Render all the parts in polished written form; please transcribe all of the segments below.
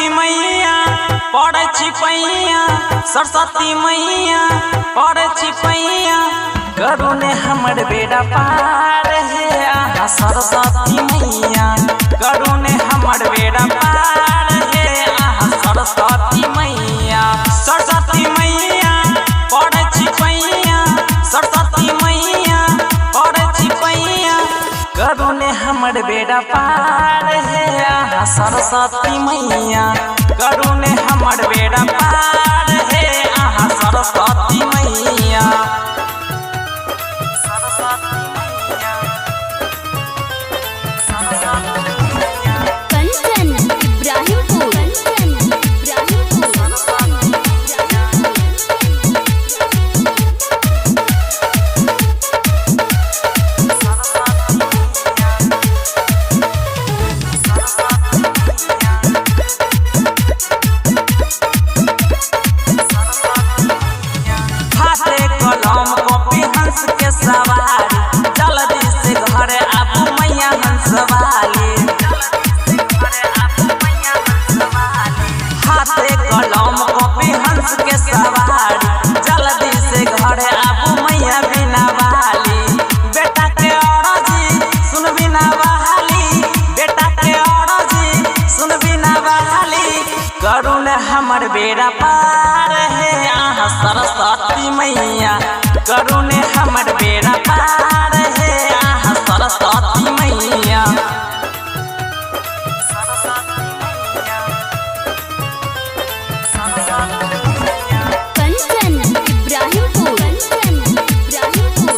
सरस्वती मैया पड़े छिपैया, सरस्वती मैया पड़े छिपैया, करू ने हमर बेड़ा पार है। आहा सरस्वती मैया करू ने हमर बेड़ा पार है। आहा सरस्वती मैया, सरस्वती मैया पड़े छिपैया, सरस्वती मैया पड़े छिपैया, करू ने हमर बेड़ा पार है। आहा सरस्वती मैया करू ने हमर बेड़ा पार है। आहा सरस्वती मैया, सरस्वती मैया, सरस्वती मैया, कंचन इब्राहिमपुर, कंचन इब्राहिमपुर, के सवारी जल्दी से घरे आबू मैया हंसवाली। हाथे कलम कॉपी हंस के सवारी जल्दी से घरे आबू मैया बिना वाली। बेटा के औरजी सुन बिना बहाली, बेटा के औरजी सुन बिना बहाली, करू ने हमर बेड़ा पार है। आहा सरस्वती मैया करू ने हमर बेड़ा पार है। आहा सरस्वती मैया, सरस्वती मैया, सरस्वती मैया, कंचन इब्राहिमपुर, कंचन इब्राहिमपुर,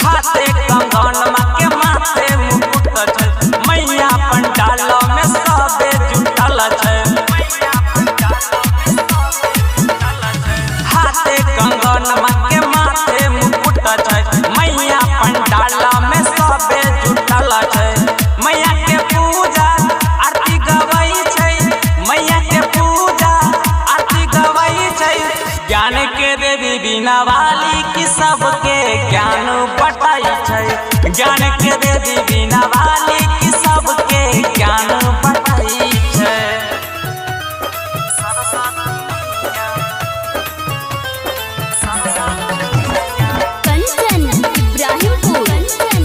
हाथे कंगन के माथे मुकुट छै, मैया पंडाल में सबे जुटल छै। हाथे कंगन के माथे मुकुट छै, मैया पंडाल में सबे जुटल छै। मैया के पूजा आरती गवई छै, मैया के पूजा आरती गवई छै। ज्ञान के देवी बिना वाली की सबके ज्ञान बटाई छै। ज्ञान के देवी बिना वाली की सबके ज्ञान बटाई छै। सरस्वती मैया, सरस्वती मैया, कंचन इब्राहिमपुर, कंचन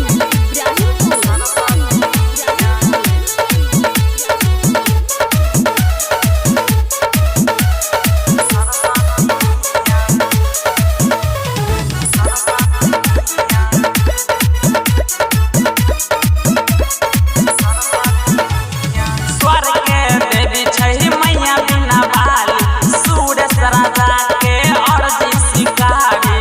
इब्राहिमपुर, स्वर्ग के देवी छै मैया बिना वाली, सूरज राजा के अर्जी शिकारी।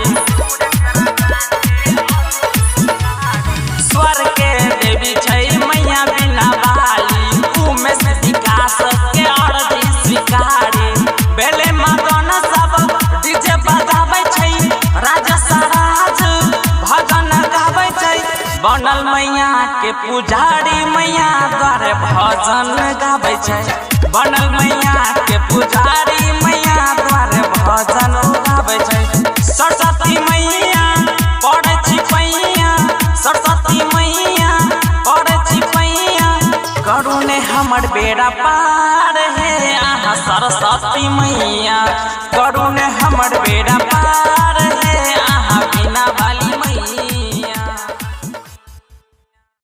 स्वर्ग के देवी छै मैया बिना वाली, उमेश विकास के अर्जी शिकारी। बेले मगन सब डीजे बजाबै छै, राजा सराज भजन गाबै छै। बनल मैया के पुजारी मैया द्वारे भजन गाबै छै। बनल मैया के पुजारी मैया द्वारे भजन गाबै छै। सरस्वती मैया पड़े छिपैया, सरस्वती मैया पड़े छिपैया, करू ने हमर बेड़ा पार है। आहा सरस्वती मैया करू ने हमर बेड़ा